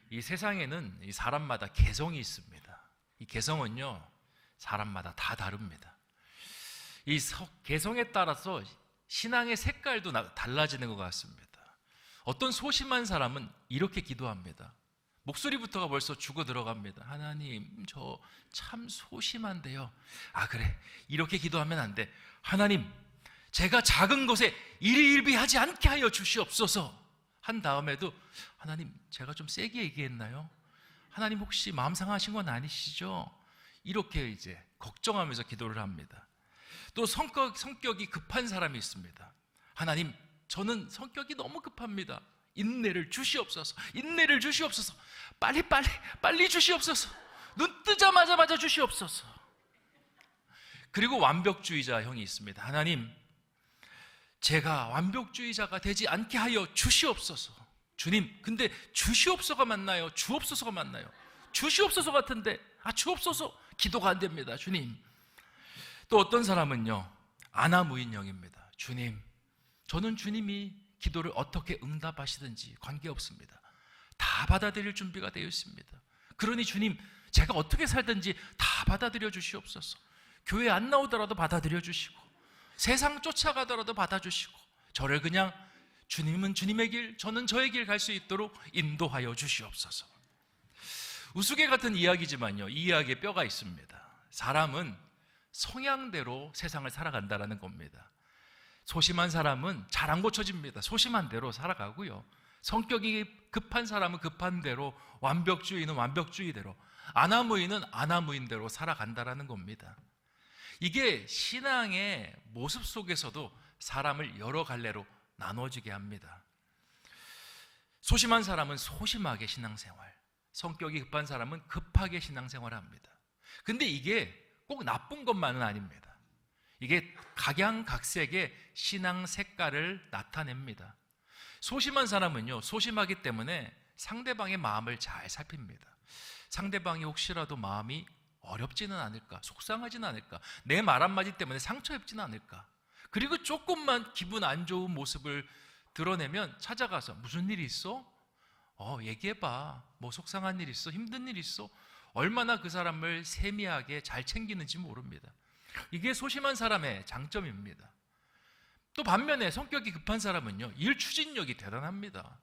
이 세상에는 이 사람마다 개성이 있습니다. 이 개성은요, 사람마다 다 다릅니다. 이 개성에 따라서 신앙의 색깔도 달라지는 것 같습니다. 어떤 소심한 사람은 이렇게 기도합니다. 목소리부터가 벌써 죽어 들어갑니다. 하나님, 저 참 소심한데요. 아, 그래, 이렇게 기도하면 안 돼. 하나님, 제가 작은 것에 일희일비하지 않게 하여 주시옵소서. 한 다음에도 하나님, 제가 좀 세게 얘기했나요? 하나님, 혹시 마음 상하신 건 아니시죠? 이렇게 이제 걱정하면서 기도를 합니다. 또 성격이 급한 사람이 있습니다. 하나님, 저는 성격이 너무 급합니다. 인내를 주시옵소서. 인내를 주시옵소서. 빨리 주시옵소서. 눈 뜨자마자 주시옵소서. 그리고 완벽주의자 형이 있습니다. 하나님, 제가 완벽주의자가 되지 않게 하여 주시옵소서. 주님, 근데 주시옵소서가 맞나요? 주옵소서가 맞나요? 주시옵소서 같은데 주옵소서. 기도가 안 됩니다. 주님. 또 어떤 사람은요, 아나무인형입니다. 주님, 저는 주님이 기도를 어떻게 응답하시든지 관계없습니다. 다 받아들일 준비가 되어 있습니다. 그러니 주님, 제가 어떻게 살든지 다 받아들여 주시옵소서. 교회 안 나오더라도 받아들여 주시고, 세상 쫓아가더라도 받아주시고, 저를 그냥 주님은 주님의 길, 저는 저의 길 갈 수 있도록 인도하여 주시옵소서. 우스개 같은 이야기지만요, 이 이야기에 뼈가 있습니다. 사람은 성향대로 세상을 살아간다는 겁니다. 소심한 사람은 잘 안 고쳐집니다. 소심한 대로 살아가고요, 성격이 급한 사람은 급한 대로, 완벽주의는 완벽주의대로, 아나무인은 아나무인대로 살아간다는 겁니다. 이게 신앙의 모습 속에서도 사람을 여러 갈래로 나눠지게 합니다. 소심한 사람은 소심하게 신앙생활, 성격이 급한 사람은 급하게 신앙생활을 합니다. 근데 이게 꼭 나쁜 것만은 아닙니다. 이게 각양각색의 신앙 색깔을 나타냅니다. 소심한 사람은요, 소심하기 때문에 상대방의 마음을 잘 살핍니다. 상대방이 혹시라도 마음이 어렵지는 않을까, 속상하지는 않을까, 내 말 한마디 때문에 상처 입지는 않을까. 그리고 조금만 기분 안 좋은 모습을 드러내면 찾아가서 무슨 일이 있어? 얘기해봐. 뭐 속상한 일 있어? 힘든 일 있어? 얼마나 그 사람을 세미하게 잘 챙기는지 모릅니다. 이게 소심한 사람의 장점입니다. 또 반면에 성격이 급한 사람은요, 일 추진력이 대단합니다.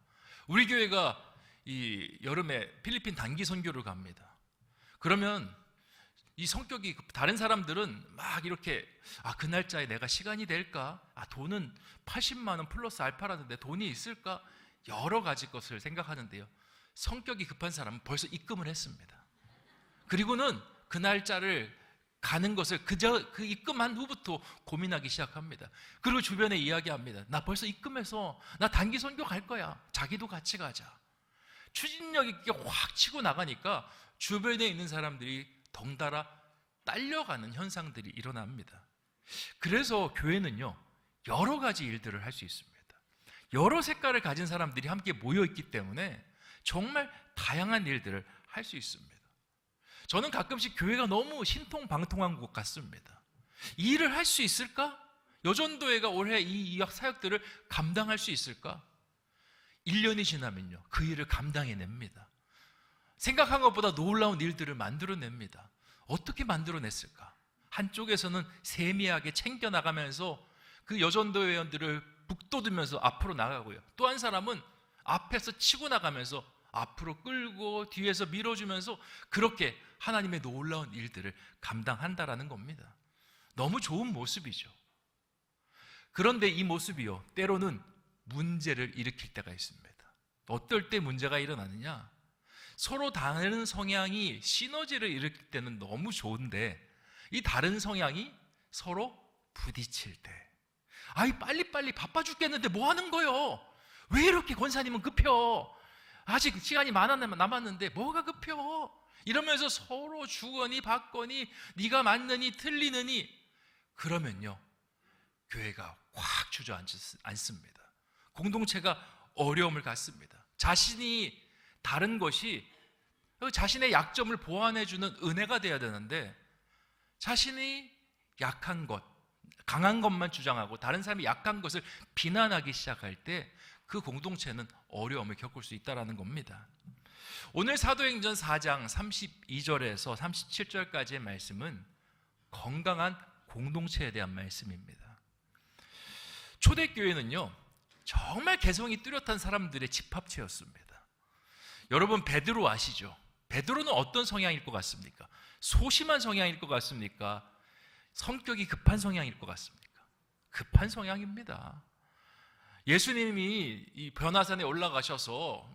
우리 교회가 이 여름에 필리핀 단기 선교를 갑니다. 그러면 이 성격이 다른 사람들은 막 이렇게 그 날짜에 내가 시간이 될까? 돈은 80만 원 플러스 알파라는데 돈이 있을까? 여러 가지 것을 생각하는데요, 성격이 급한 사람은 벌써 입금을 했습니다. 그리고는 그 날짜를 가는 것을 그 입금한 후부터 고민하기 시작합니다. 그리고 주변에 이야기합니다. 나 벌써 입금해서 나 단기 선교 갈 거야. 자기도 같이 가자. 추진력 있게 확 치고 나가니까 주변에 있는 사람들이 덩달아 딸려가는 현상들이 일어납니다. 그래서 교회는요, 여러 가지 일들을 할 수 있습니다. 여러 색깔을 가진 사람들이 함께 모여있기 때문에 정말 다양한 일들을 할 수 있습니다. 저는 가끔씩 교회가 너무 신통방통한 것 같습니다. 이 일을 할 수 있을까? 여전도회가 올해 이 사역들을 감당할 수 있을까? 1년이 지나면요, 그 일을 감당해냅니다. 생각한 것보다 놀라운 일들을 만들어냅니다. 어떻게 만들어냈을까? 한쪽에서는 세미하게 챙겨나가면서 그 여전도 회원들을 북돋으면서 앞으로 나가고요, 또 한 사람은 앞에서 치고 나가면서 앞으로 끌고 뒤에서 밀어주면서 그렇게 하나님의 놀라운 일들을 감당한다라는 겁니다. 너무 좋은 모습이죠. 그런데 이 모습이요, 때로는 문제를 일으킬 때가 있습니다. 어떨 때 문제가 일어나느냐? 서로 다른 성향이 시너지를 일으킬 때는 너무 좋은데, 이 다른 성향이 서로 부딪힐 때, 빨리 바빠 죽겠는데 뭐 하는 거요? 왜 이렇게 권사님은 급혀? 아직 시간이 남았는데 뭐가 급혀? 이러면서 서로 주거니 받거니, 네가 맞느니 틀리느니, 그러면요, 교회가 확 주저앉습니다. 공동체가 어려움을 갖습니다. 자신이 다른 것이 자신의 약점을 보완해주는 은혜가 되어야 되는데, 자신이 약한 것, 강한 것만 주장하고 다른 사람이 약한 것을 비난하기 시작할 때 그 공동체는 어려움을 겪을 수 있다는 겁니다. 오늘 사도행전 4장 32절에서 37절까지의 말씀은 건강한 공동체에 대한 말씀입니다. 초대교회는요, 정말 개성이 뚜렷한 사람들의 집합체였습니다. 여러분, 베드로 아시죠? 베드로는 어떤 성향일 것 같습니까? 소심한 성향일 것 같습니까? 성격이 급한 성향일 것 같습니까? 급한 성향입니다. 예수님이 이 변화산에 올라가셔서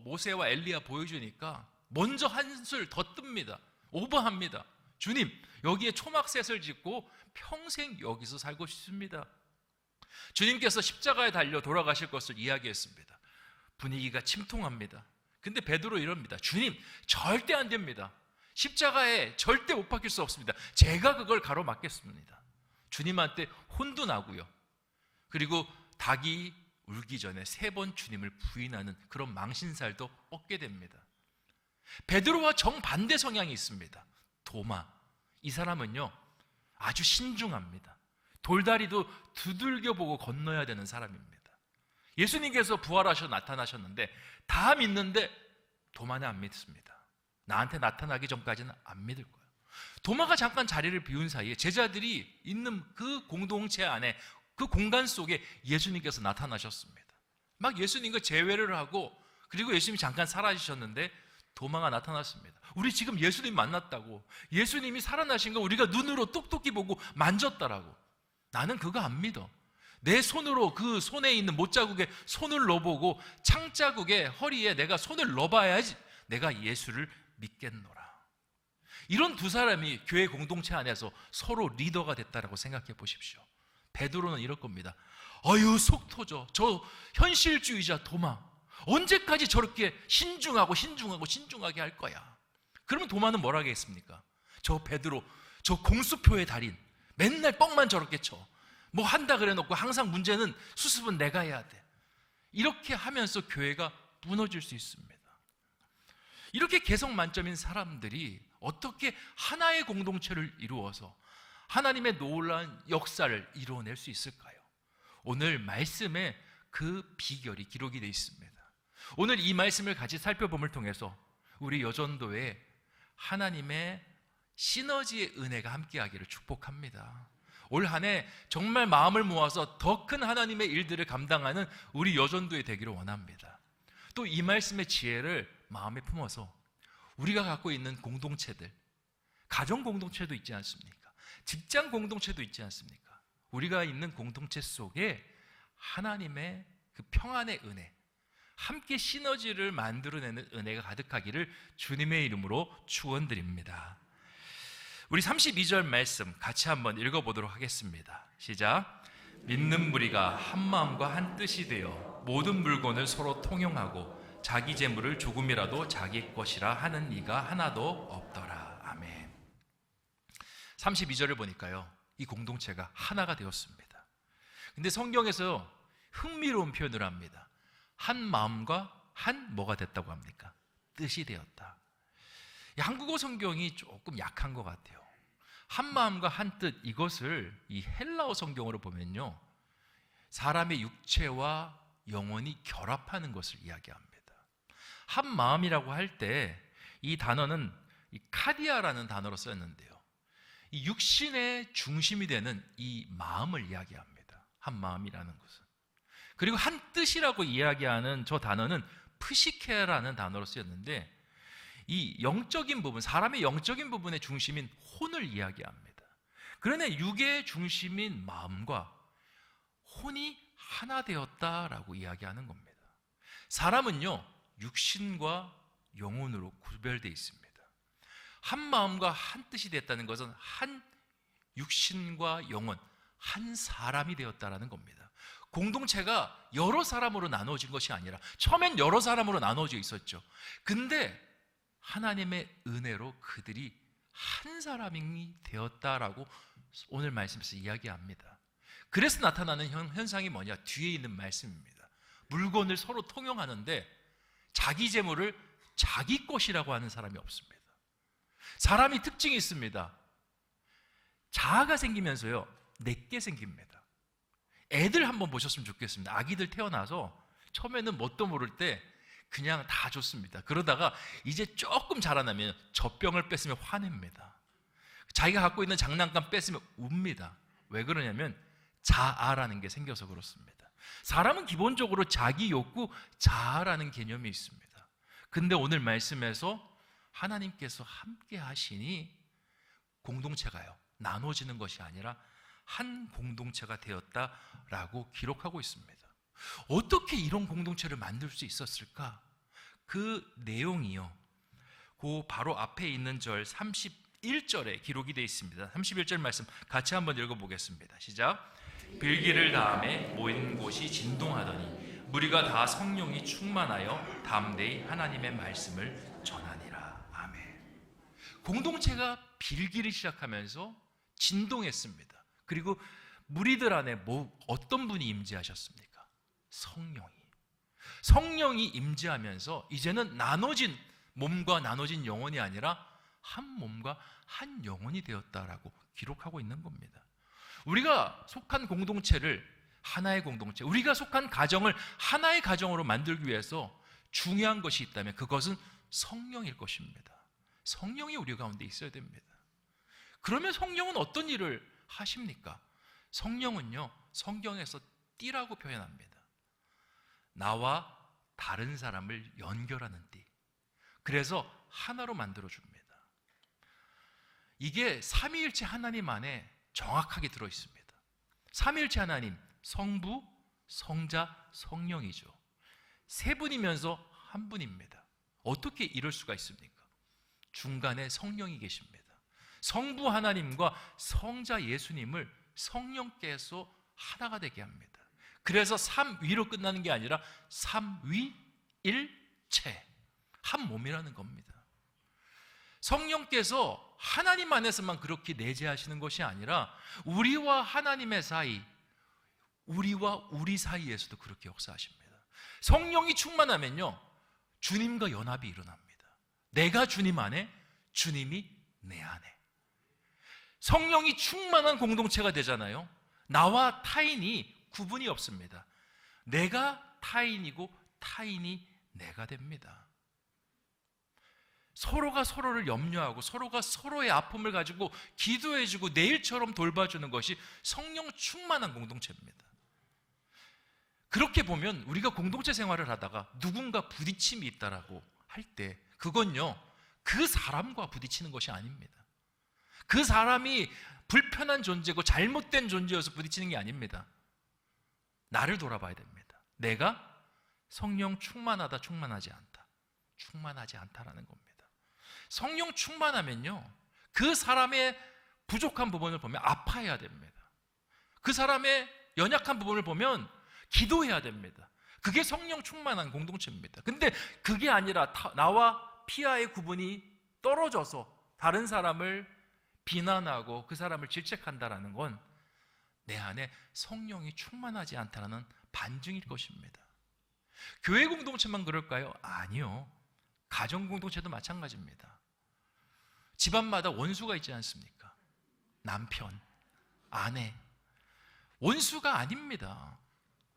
모세와 엘리야 보여주니까 먼저 한술 더 뜹니다. 오버합니다. 주님, 여기에 초막셋을 짓고 평생 여기서 살고 싶습니다. 주님께서 십자가에 달려 돌아가실 것을 이야기했습니다. 분위기가 침통합니다. 근데 베드로 이럽니다. 주님, 절대 안 됩니다. 십자가에 절대 못 박힐 수 없습니다. 제가 그걸 가로막겠습니다. 주님한테 혼도 나고요. 그리고 닭이 울기 전에 3번 주님을 부인하는 그런 망신살도 얻게 됩니다. 베드로와 정반대 성향이 있습니다. 도마. 이 사람은요, 아주 신중합니다. 돌다리도 두들겨 보고 건너야 되는 사람입니다. 예수님께서 부활하셔 나타나셨는데 다 믿는데 도마는 안 믿습니다. 나한테 나타나기 전까지는 안 믿을 거예요. 도마가 잠깐 자리를 비운 사이에 제자들이 있는 그 공동체 안에, 그 공간 속에 예수님께서 나타나셨습니다. 막 예수님과 재회를 하고, 그리고 예수님이 잠깐 사라지셨는데 도마가 나타났습니다. 우리 지금 예수님 만났다고, 예수님이 살아나신 거 우리가 눈으로 똑똑히 보고 만졌다라고. 나는 그거 안 믿어. 내 손으로 그 손에 있는 못자국에 손을 넣어보고 창자국에 허리에 내가 손을 넣어봐야지 내가 예수를 믿겠노라. 이런 두 사람이 교회 공동체 안에서 서로 리더가 됐다라고 생각해 보십시오. 베드로는 이럴 겁니다. 아유, 속 터져. 저 현실주의자 도마. 언제까지 저렇게 신중하게 할 거야. 그러면 도마는 뭐라 하겠습니까? 저 베드로, 저 공수표의 달인. 맨날 뻥만 저렇게 쳐. 뭐 한다 그래 놓고 항상 문제는 수습은 내가 해야 돼. 이렇게 하면서 교회가 무너질 수 있습니다. 이렇게 개성 만점인 사람들이 어떻게 하나의 공동체를 이루어서 하나님의 놀라운 역사를 이루어낼 수 있을까요? 오늘 말씀에 그 비결이 기록이 되어 있습니다. 오늘 이 말씀을 같이 살펴봄을 통해서 우리 여전도에 하나님의 시너지의 은혜가 함께하기를 축복합니다. 올 한 해 정말 마음을 모아서 더 큰 하나님의 일들을 감당하는 우리 여전도에 되기를 원합니다. 또 이 말씀의 지혜를 마음에 품어서 우리가 갖고 있는 공동체들, 가정 공동체도 있지 않습니까? 직장 공동체도 있지 않습니까? 우리가 있는 공동체 속에 하나님의 그 평안의 은혜, 함께 시너지를 만들어내는 은혜가 가득하기를 주님의 이름으로 축원드립니다. 우리 32절 말씀 같이 한번 읽어보도록 하겠습니다. 시작. 믿는 무리가 한 마음과 한 뜻이 되어 모든 물건을 서로 통용하고 자기 재물을 조금이라도 자기 것이라 하는 이가 하나도 없더라. 아멘. 32절을 보니까요, 이 공동체가 하나가 되었습니다. 근데 성경에서 흥미로운 표현을 합니다. 한 마음과 한 뭐가 됐다고 합니까? 뜻이 되었다. 한국어 성경이 조금 약한 것 같아요. 한 마음과 한 뜻, 이것을 이 헬라어 성경으로 보면요, 사람의 육체와 영혼이 결합하는 것을 이야기합니다. 한 마음이라고 할 때 이 단어는 이 카디아라는 단어로 쓰였는데요, 이 육신의 중심이 되는 이 마음을 이야기합니다. 한 마음이라는 것은. 그리고 한 뜻이라고 이야기하는 저 단어는 프시케라는 단어로 쓰였는데, 이 영적인 부분, 사람의 영적인 부분의 중심인 혼을 이야기합니다. 그러나 육의 중심인 마음과 혼이 하나 되었다라고 이야기하는 겁니다. 사람은요, 육신과 영혼으로 구별되어 있습니다. 한 마음과 한 뜻이 됐다는 것은 한 육신과 영혼, 한 사람이 되었다라는 겁니다. 공동체가 여러 사람으로 나누어진 것이 아니라, 처음엔 여러 사람으로 나누어져 있었죠. 근데 하나님의 은혜로 그들이 한 사람이 되었다라고 오늘 말씀에서 이야기합니다. 그래서 나타나는 현상이 뭐냐? 뒤에 있는 말씀입니다. 물건을 서로 통용하는데 자기 재물을 자기 것이라고 하는 사람이 없습니다. 사람이 특징이 있습니다. 자아가 생기면서요, 내게 생깁니다. 애들 한번 보셨으면 좋겠습니다. 아기들 태어나서 처음에는 뭣도 모를 때 그냥 다 좋습니다. 그러다가 이제 조금 자라나면 젖병을 뺐으면 화냅니다. 자기가 갖고 있는 장난감 뺐으면 웁니다. 왜 그러냐면 자아라는 게 생겨서 그렇습니다. 사람은 기본적으로 자기 욕구, 자아라는 개념이 있습니다. 근데 오늘 말씀에서 하나님께서 함께 하시니 공동체가요, 나눠지는 것이 아니라 한 공동체가 되었다라고 기록하고 있습니다. 어떻게 이런 공동체를 만들 수 있었을까? 그 내용이요, 그 바로 앞에 있는 절 31절에 기록이 되어 있습니다. 31절 말씀 같이 한번 읽어보겠습니다. 시작. 빌기를 다음에 모인 곳이 진동하더니 무리가 다 성령이 충만하여 담대히 하나님의 말씀을 전하니라. 아멘. 공동체가 빌기를 시작하면서 진동했습니다. 그리고 무리들 안에 어떤 분이 임재하셨습니까? 성령이 임재하면서 이제는 나눠진 몸과 나눠진 영혼이 아니라 한 몸과 한 영혼이 되었다라고 기록하고 있는 겁니다. 우리가 속한 공동체를 하나의 공동체, 우리가 속한 가정을 하나의 가정으로 만들기 위해서 중요한 것이 있다면 그것은 성령일 것입니다. 성령이 우리 가운데 있어야 됩니다. 그러면 성령은 어떤 일을 하십니까? 성령은요, 성경에서 띠라고 표현합니다. 나와 다른 사람을 연결하는 띠. 그래서 하나로 만들어줍니다. 이게 삼위일체 하나님 안에 정확하게 들어있습니다. 삼위일체 하나님, 성부, 성자, 성령이죠. 세 분이면서 한 분입니다. 어떻게 이럴 수가 있습니까? 중간에 성령이 계십니다. 성부 하나님과 성자 예수님을 성령께서 하나가 되게 합니다. 그래서 삼위로 끝나는 게 아니라 삼위일체, 한 몸이라는 겁니다. 성령께서 하나님 안에서만 그렇게 내재하시는 것이 아니라 우리와 하나님의 사이, 우리와 우리 사이에서도 그렇게 역사하십니다. 성령이 충만하면요, 주님과 연합이 일어납니다. 내가 주님 안에, 주님이 내 안에. 성령이 충만한 공동체가 되잖아요. 나와 타인이 구분이 없습니다. 내가 타인이고 타인이 내가 됩니다. 서로가 서로를 염려하고 서로가 서로의 아픔을 가지고 기도해주고 내일처럼 돌봐주는 것이 성령 충만한 공동체입니다. 그렇게 보면 우리가 공동체 생활을 하다가 누군가 부딪힘이 있다라고 할 때 그건요, 그 사람과 부딪히는 것이 아닙니다. 그 사람이 불편한 존재고 잘못된 존재여서 부딪히는 게 아닙니다. 나를 돌아봐야 됩니다. 내가 성령 충만하다, 충만하지 않다, 충만하지 않다라는 겁니다. 성령 충만하면요, 그 사람의 부족한 부분을 보면 아파해야 됩니다. 그 사람의 연약한 부분을 보면 기도해야 됩니다. 그게 성령 충만한 공동체입니다. 근데 그게 아니라 나와 피아의 구분이 떨어져서 다른 사람을 비난하고 그 사람을 질책한다라는 건 내 안에 성령이 충만하지 않다는 반증일 것입니다. 교회 공동체만 그럴까요? 아니요. 가정 공동체도 마찬가지입니다. 집안마다 원수가 있지 않습니까? 남편, 아내. 원수가 아닙니다.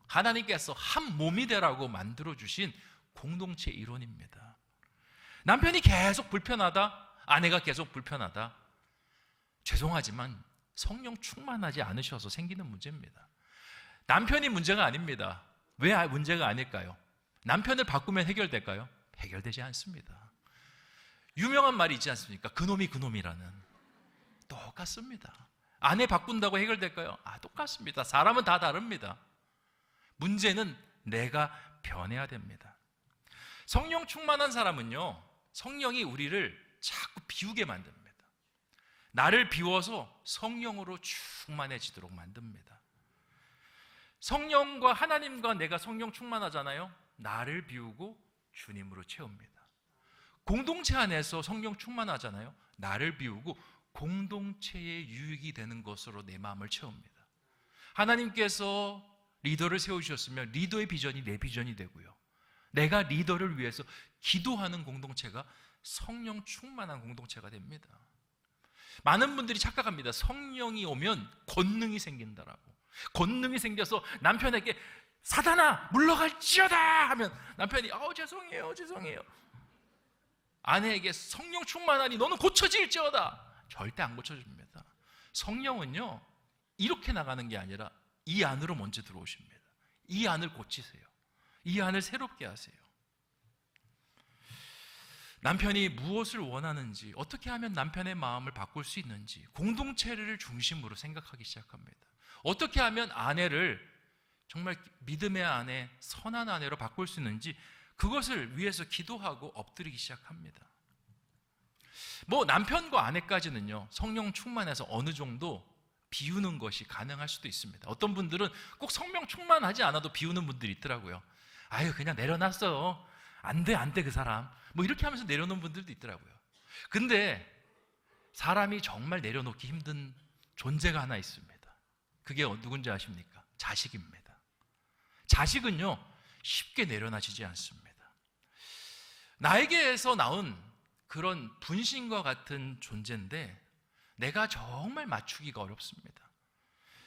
하나님께서 한 몸이 되라고 만들어주신 공동체 이론입니다. 남편이 계속 불편하다, 아내가 계속 불편하다, 죄송하지만 성령 충만하지 않으셔서 생기는 문제입니다. 남편이 문제가 아닙니다. 왜 문제가 아닐까요? 남편을 바꾸면 해결될까요? 해결되지 않습니다. 유명한 말이 있지 않습니까? 그놈이 그놈이라는. 똑같습니다. 아내 바꾼다고 해결될까요? 똑같습니다. 사람은 다 다릅니다. 문제는 내가 변해야 됩니다. 성령 충만한 사람은요, 성령이 우리를 자꾸 비우게 만듭니다. 나를 비워서 성령으로 충만해지도록 만듭니다. 성령과 하나님과 내가 성령 충만하잖아요. 나를 비우고 주님으로 채웁니다. 공동체 안에서 성령 충만하잖아요. 나를 비우고 공동체의 유익이 되는 것으로 내 마음을 채웁니다. 하나님께서 리더를 세우셨으면 리더의 비전이 내 비전이 되고요, 내가 리더를 위해서 기도하는 공동체가 성령 충만한 공동체가 됩니다. 많은 분들이 착각합니다. 성령이 오면 권능이 생긴다라고. 권능이 생겨서 남편에게 사단아 물러갈지어다 하면 남편이 죄송해요 아내에게 성령 충만하니 너는 고쳐질지어다. 절대 안 고쳐집니다. 성령은요 이렇게 나가는 게 아니라 이 안으로 먼저 들어오십니다. 이 안을 고치세요. 이 안을 새롭게 하세요. 남편이 무엇을 원하는지, 어떻게 하면 남편의 마음을 바꿀 수 있는지 공동체를 중심으로 생각하기 시작합니다. 어떻게 하면 아내를 정말 믿음의 아내, 선한 아내로 바꿀 수 있는지 그것을 위해서 기도하고 엎드리기 시작합니다. 남편과 아내까지는요 성령 충만해서 어느 정도 비우는 것이 가능할 수도 있습니다. 어떤 분들은 꼭 성령 충만하지 않아도 비우는 분들이 있더라고요. 그냥 내려놨어. 안 돼 그 사람. 이렇게 하면서 내려놓은 분들도 있더라고요. 근데 사람이 정말 내려놓기 힘든 존재가 하나 있습니다. 그게 누군지 아십니까? 자식입니다. 자식은요 쉽게 내려놔지지 않습니다. 나에게서 나온 그런 분신과 같은 존재인데 내가 정말 맞추기가 어렵습니다.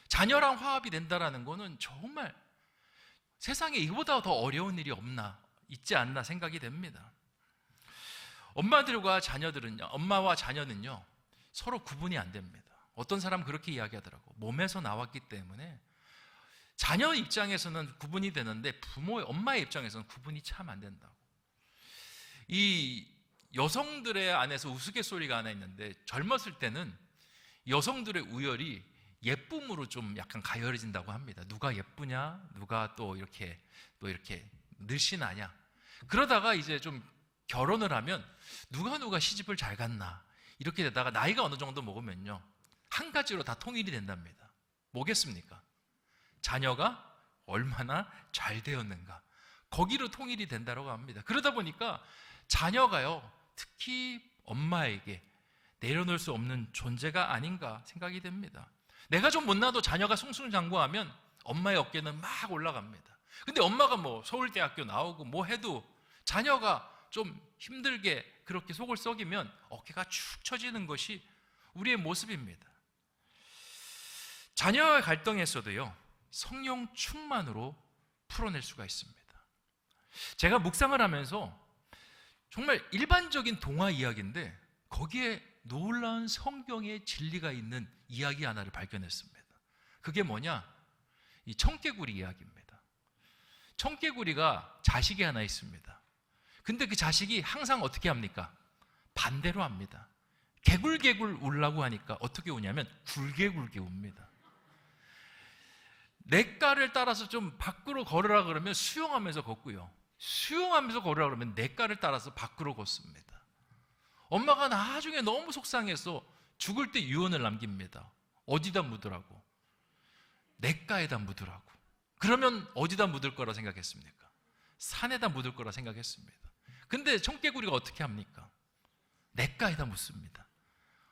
자녀랑 화합이 된다는 거는 정말 세상에 이보다 더 어려운 일이 있지 않나 생각이 됩니다. 엄마와 자녀는요 서로 구분이 안 됩니다. 어떤 사람은 그렇게 이야기하더라고. 몸에서 나왔기 때문에 자녀 입장에서는 구분이 되는데 엄마의 입장에서는 구분이 참 안 된다고. 이 여성들의 안에서 우스갯소리가 하나 있는데 젊었을 때는 여성들의 우열이 예쁨으로 좀 약간 가열해진다고 합니다. 누가 예쁘냐, 누가 또 이렇게 늘씬하냐. 그러다가 이제 좀 결혼을 하면 누가 시집을 잘 갔나 이렇게 되다가 나이가 어느 정도 먹으면요 한 가지로 다 통일이 된답니다. 뭐겠습니까? 자녀가 얼마나 잘 되었는가, 거기로 통일이 된다고 합니다. 그러다 보니까 자녀가요 특히 엄마에게 내려놓을 수 없는 존재가 아닌가 생각이 됩니다. 내가 좀 못나도 자녀가 승승장구하면 엄마의 어깨는 막 올라갑니다. 근데 엄마가 서울대학교 나오고 해도 자녀가 좀 힘들게 그렇게 속을 썩이면 어깨가 축 처지는 것이 우리의 모습입니다. 자녀와의 갈등에서도요 성령 충만으로 풀어낼 수가 있습니다. 제가 묵상을 하면서 정말 일반적인 동화 이야기인데 거기에 놀라운 성경의 진리가 있는 이야기 하나를 발견했습니다. 그게 뭐냐? 이 청개구리 이야기입니다. 청개구리가 자식이 하나 있습니다. 근데 그 자식이 항상 어떻게 합니까? 반대로 합니다. 개굴개굴 울라고 하니까 어떻게 우냐면 굴개굴개 웁니다. 냇가를 따라서 좀 밖으로 걸으라 그러면 수영하면서 걷고요, 수영하면서 걸으라 그러면 냇가를 따라서 밖으로 걷습니다. 엄마가 나중에 너무 속상해서 죽을 때 유언을 남깁니다. 어디다 묻으라고? 냇가에다 묻으라고. 그러면 어디다 묻을 거라 생각했습니까? 산에다 묻을 거라 생각했습니다. 근데 청개구리가 어떻게 합니까? 냇가에다 묻습니다.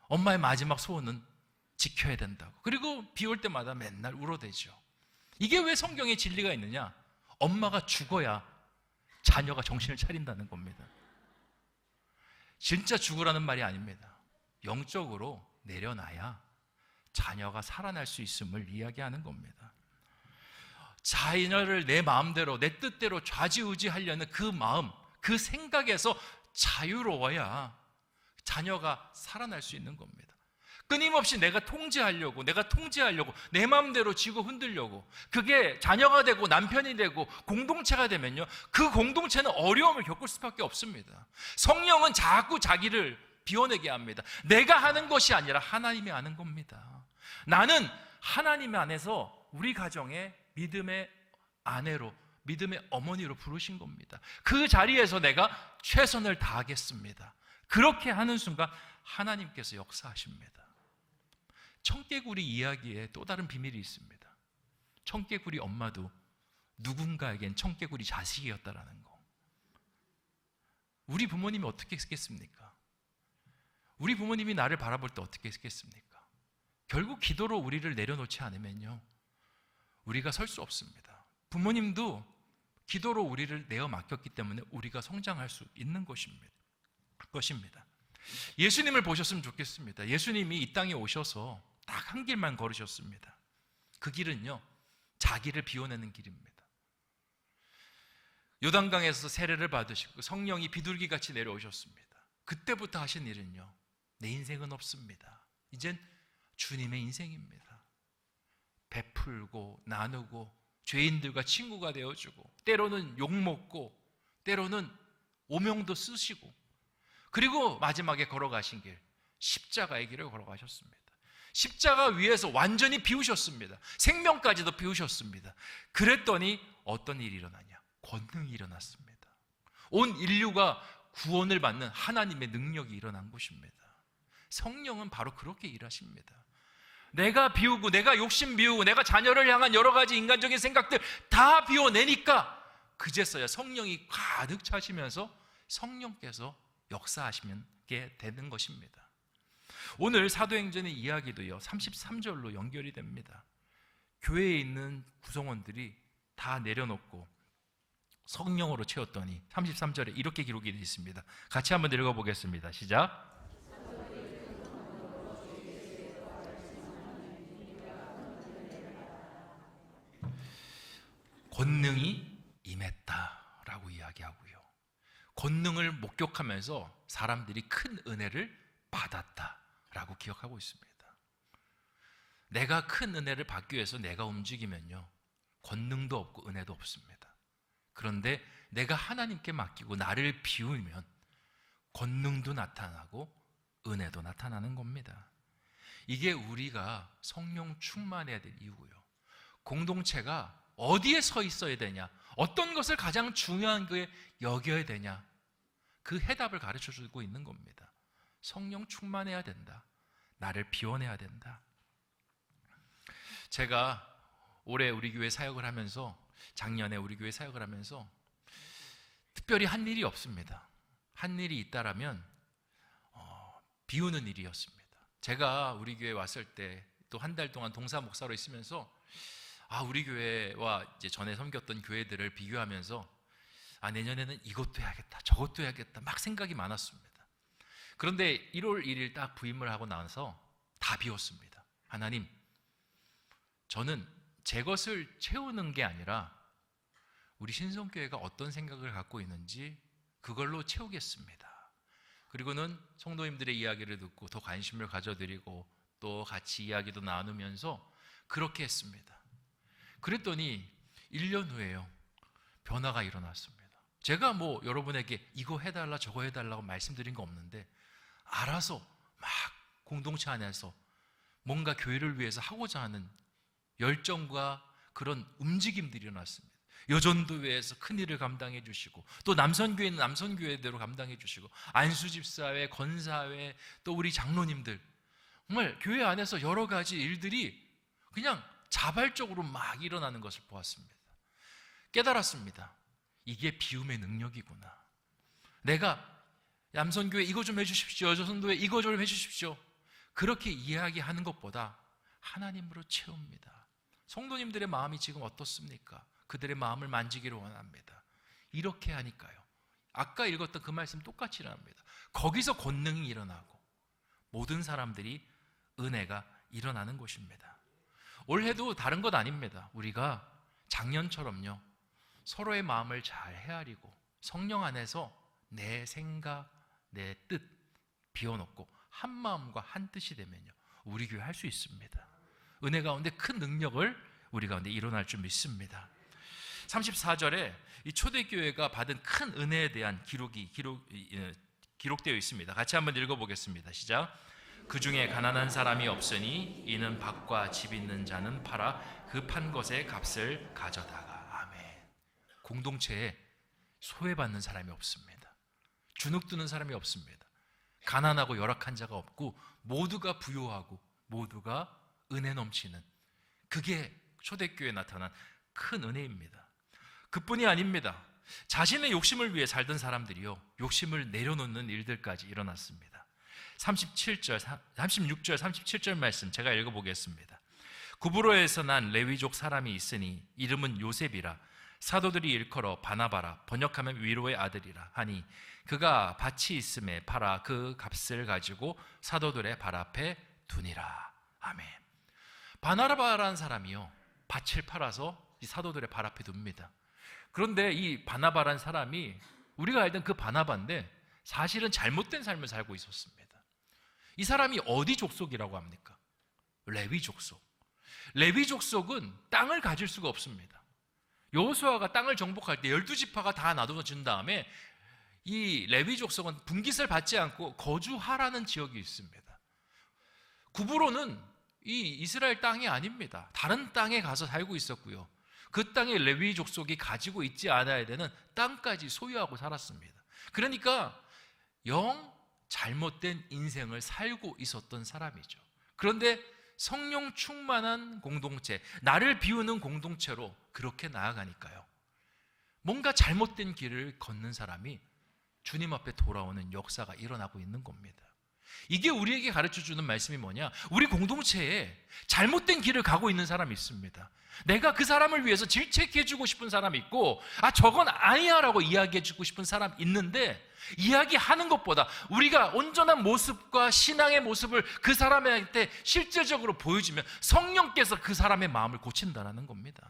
엄마의 마지막 소원은 지켜야 된다고. 그리고 비 올 때마다 맨날 울어대죠. 이게 왜 성경에 진리가 있느냐? 엄마가 죽어야 자녀가 정신을 차린다는 겁니다. 진짜 죽으라는 말이 아닙니다. 영적으로 내려놔야 자녀가 살아날 수 있음을 이야기하는 겁니다. 자녀를 내 마음대로, 내 뜻대로 좌지우지하려는 그 마음, 그 생각에서 자유로워야 자녀가 살아날 수 있는 겁니다. 끊임없이 내가 통제하려고 내 마음대로 지고 흔들려고, 그게 자녀가 되고 남편이 되고 공동체가 되면요, 그 공동체는 어려움을 겪을 수밖에 없습니다. 성령은 자꾸 자기를 비워내게 합니다. 내가 하는 것이 아니라 하나님이 하는 겁니다. 나는 하나님 안에서 우리 가정에 믿음의 아내로, 믿음의 어머니로 부르신 겁니다. 그 자리에서 내가 최선을 다하겠습니다. 그렇게 하는 순간 하나님께서 역사하십니다. 청개구리 이야기에 또 다른 비밀이 있습니다. 청개구리 엄마도 누군가에겐 청개구리 자식이었다라는 거. 우리 부모님이 어떻게 했겠습니까? 우리 부모님이 나를 바라볼 때 어떻게 했겠습니까? 결국 기도로 우리를 내려놓지 않으면요, 우리가 설 수 없습니다. 부모님도 기도로 우리를 내어 맡겼기 때문에 우리가 성장할 수 있는 것입니다. 예수님을 보셨으면 좋겠습니다. 예수님이 이 땅에 오셔서 딱 한 길만 걸으셨습니다. 그 길은요, 자기를 비워내는 길입니다. 요단강에서 세례를 받으시고 성령이 비둘기같이 내려오셨습니다. 그때부터 하신 일은요, 내 인생은 없습니다. 이젠 주님의 인생입니다. 베풀고 나누고 죄인들과 친구가 되어주고, 때로는 욕먹고 때로는 오명도 쓰시고, 그리고 마지막에 걸어가신 길, 십자가의 길을 걸어가셨습니다. 십자가 위에서 완전히 비우셨습니다. 생명까지도 비우셨습니다. 그랬더니 어떤 일이 일어나냐? 권능이 일어났습니다. 온 인류가 구원을 받는 하나님의 능력이 일어난 것입니다. 성령은 바로 그렇게 일하십니다. 내가 비우고, 내가 욕심 비우고, 내가 자녀를 향한 여러 가지 인간적인 생각들 다 비워내니까 그제서야 성령이 가득 차시면서 성령께서 역사하시게 되는 것입니다. 오늘 사도행전의 이야기도요, 33절로 연결이 됩니다. 교회에 있는 구성원들이 다 내려놓고 성령으로 채웠더니 33절에 이렇게 기록이 되어 있습니다. 같이 한번 읽어보겠습니다. 시작. 권능이 임했다라고 이야기하고요, 권능을 목격하면서 사람들이 큰 은혜를 받았다라고 기억하고 있습니다. 내가 큰 은혜를 받기 위해서 내가 움직이면요, 권능도 없고 은혜도 없습니다. 그런데 내가 하나님께 맡기고 나를 비우면 권능도 나타나고 은혜도 나타나는 겁니다. 이게 우리가 성령 충만해야 될 이유고요, 공동체가 어디에 서 있어야 되냐, 어떤 것을 가장 중요한 거에 여겨야 되냐, 그 해답을 가르쳐주고 있는 겁니다. 성령 충만해야 된다. 나를 비워내야 된다. 제가 올해 우리 교회 사역을 하면서, 작년에 우리 교회 사역을 하면서 특별히 한 일이 없습니다. 한 일이 있다라면 비우는 일이었습니다. 제가 우리 교회 왔을 때 또 한 달 동안 동사 목사로 있으면서 우리 교회와 이제 전에 섬겼던 교회들을 비교하면서 내년에는 이것도 해야겠다, 저것도 해야겠다 막 생각이 많았습니다. 그런데 1월 1일 딱 부임을 하고 나서 다 비웠습니다. 하나님, 저는 제 것을 채우는 게 아니라 우리 신성교회가 어떤 생각을 갖고 있는지 그걸로 채우겠습니다. 그리고는 성도님들의 이야기를 듣고 더 관심을 가져드리고 또 같이 이야기도 나누면서 그렇게 했습니다. 그랬더니 1년 후에요, 변화가 일어났습니다. 제가 여러분에게 이거 해달라 저거 해달라고 말씀드린 거 없는데 알아서 막 공동체 안에서 뭔가 교회를 위해서 하고자 하는 열정과 그런 움직임들이 일어났습니다. 여전도회에서 큰 일을 감당해 주시고, 또 남선교회는 남선교회대로 감당해 주시고, 안수집사회, 건사회, 또 우리 장로님들, 정말 교회 안에서 여러 가지 일들이 그냥 자발적으로 막 일어나는 것을 보았습니다. 깨달았습니다. 이게 비움의 능력이구나. 내가 남선교회 이거 좀 해주십시오, 여전도회 이거 좀 해주십시오, 그렇게 이야기하는 것보다 하나님으로 채웁니다. 성도님들의 마음이 지금 어떻습니까? 그들의 마음을 만지기를 원합니다. 이렇게 하니까요, 아까 읽었던 그 말씀 똑같이 일어납니다. 거기서 권능이 일어나고 모든 사람들이 은혜가 일어나는 것입니다. 올해도 다른 것 아닙니다. 우리가 작년처럼요, 서로의 마음을 잘 헤아리고 성령 안에서 내 생각, 내 뜻 비워놓고 한 마음과 한 뜻이 되면요, 우리 교회 할 수 있습니다. 은혜 가운데 큰 능력을 우리 가운데 일어날 줄 믿습니다. 34절에 이 초대교회가 받은 큰 은혜에 대한 기록되어 있습니다. 같이 한번 읽어보겠습니다. 시작. 그 중에 가난한 사람이 없으니 이는 밭과 집 있는 자는 팔아 그 판 것의 값을 가져다가. 아멘. 공동체에 소외받는 사람이 없습니다. 주눅드는 사람이 없습니다. 가난하고 열악한 자가 없고 모두가 부요하고 모두가 은혜 넘치는, 그게 초대교회에 나타난 큰 은혜입니다. 그뿐이 아닙니다. 자신의 욕심을 위해 살던 사람들이요, 욕심을 내려놓는 일들까지 일어났습니다. 36절, 37절 말씀 제가 읽어보겠습니다. 구브로에서 난 레위족 사람이 있으니 이름은 요셉이라. 사도들이 일컬어 바나바라, 번역하면 위로의 아들이라 하니 그가 밭이 있음에 팔아 그 값을 가지고 사도들의 발 앞에 두니라. 아멘. 바나바라는 사람이요, 밭을 팔아서 이 사도들의 발 앞에 둡니다. 그런데 이 바나바란 사람이 우리가 알던 그 바나바인데 사실은 잘못된 삶을 살고 있었습니다. 이 사람이 어디 족속이라고 합니까? 레위 족속. 레위 족속은 땅을 가질 수가 없습니다. 여호수아가 땅을 정복할 때 12지파가 다 나눠준 다음에 이 레위 족속은 분깃을 받지 않고 거주하라는 지역이 있습니다. 구브로는 이 이스라엘 땅이 아닙니다. 다른 땅에 가서 살고 있었고요. 그 땅에 레위 족속이 가지고 있지 않아야 되는 땅까지 소유하고 살았습니다. 그러니까 영 잘못된 인생을 살고 있었던 사람이죠. 그런데 성령 충만한 공동체, 나를 비우는 공동체로 그렇게 나아가니까요, 뭔가 잘못된 길을 걷는 사람이 주님 앞에 돌아오는 역사가 일어나고 있는 겁니다. 이게 우리에게 가르쳐주는 말씀이 뭐냐? 우리 공동체에 잘못된 길을 가고 있는 사람이 있습니다. 내가 그 사람을 위해서 질책해주고 싶은 사람이 있고, 저건 아니야 라고 이야기해주고 싶은 사람이 있는데, 이야기하는 것보다 우리가 온전한 모습과 신앙의 모습을 그 사람한테 실질적으로 보여주면 성령께서 그 사람의 마음을 고친다는 겁니다.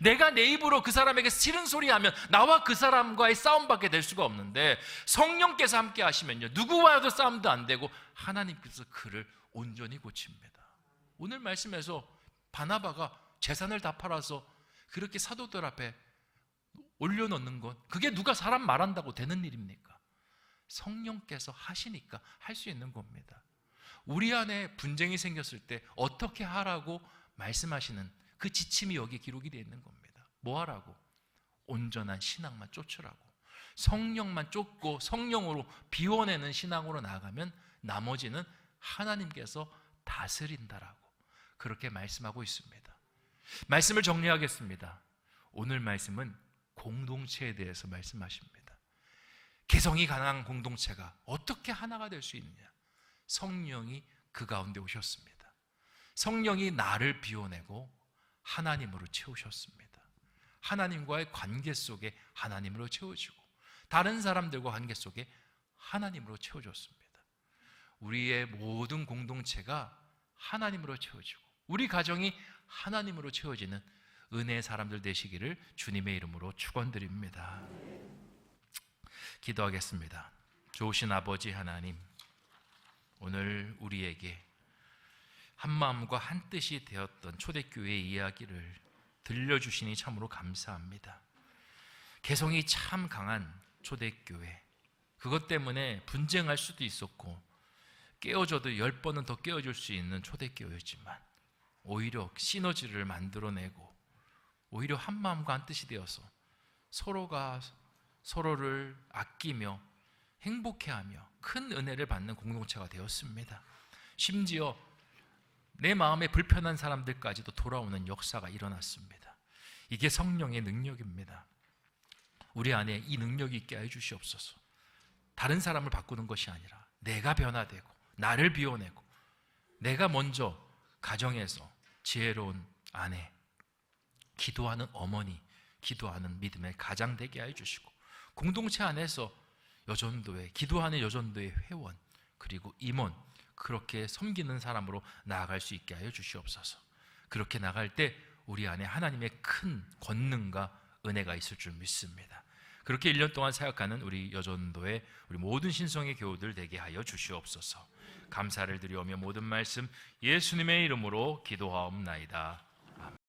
내가 내 입으로 그 사람에게 싫은 소리 하면 나와 그 사람과의 싸움밖에 될 수가 없는데, 성령께서 함께 하시면요, 누구와도 싸움도 안 되고 하나님께서 그를 온전히 고칩니다. 오늘 말씀에서 바나바가 재산을 다 팔아서 그렇게 사도들 앞에 올려놓는 것, 그게 누가 사람 말한다고 되는 일입니까? 성령께서 하시니까 할 수 있는 겁니다. 우리 안에 분쟁이 생겼을 때 어떻게 하라고 말씀하시는 그 지침이 여기 기록이 되어 있는 겁니다. 뭐 하라고? 온전한 신앙만 쫓으라고. 성령만 쫓고 성령으로 비워내는 신앙으로 나아가면 나머지는 하나님께서 다스린다라고 그렇게 말씀하고 있습니다. 말씀을 정리하겠습니다. 오늘 말씀은 공동체에 대해서 말씀하십니다. 개성이 강한 공동체가 어떻게 하나가 될 수 있느냐? 성령이 그 가운데 오셨습니다. 성령이 나를 비워내고 하나님으로 채우셨습니다. 하나님과의 관계 속에 하나님으로 채워지고 다른 사람들과 관계 속에 하나님으로 채워졌습니다. 우리의 모든 공동체가 하나님으로 채워지고 우리 가정이 하나님으로 채워지는 은혜의 사람들 되시기를 주님의 이름으로 축원드립니다. 기도하겠습니다. 좋으신 아버지 하나님, 오늘 우리에게 한마음과 한뜻이 되었던 초대교회의 이야기를 들려주시니 참으로 감사합니다. 개성이 참 강한 초대교회, 그것 때문에 분쟁할 수도 있었고 깨어져도 10번은 더 깨어질 수 있는 초대교회지만 오히려 시너지를 만들어내고 오히려 한마음과 한뜻이 되어서 서로가 서로를 아끼며 행복해하며 큰 은혜를 받는 공동체가 되었습니다. 심지어 내 마음에 불편한 사람들까지도 돌아오는 역사가 일어났습니다. 이게 성령의 능력입니다. 우리 안에 이 능력이 있게 해주시옵소서. 다른 사람을 바꾸는 것이 아니라 내가 변화되고 나를 비워내고 내가 먼저 가정에서 지혜로운 아내, 기도하는 어머니, 기도하는 믿음의 가장 되게 해주시고 공동체 안에서 여전도회, 기도하는 여전도회 회원, 그리고 임원, 그렇게 섬기는 사람으로 나아갈 수 있게 하여 주시옵소서. 그렇게 나갈 때 우리 안에 하나님의 큰 권능과 은혜가 있을 줄 믿습니다. 그렇게 1년 동안 사역하는 우리 여전도회, 우리 모든 신성의 교우들 되게 하여 주시옵소서. 감사를 드리오며 모든 말씀 예수님의 이름으로 기도하옵나이다.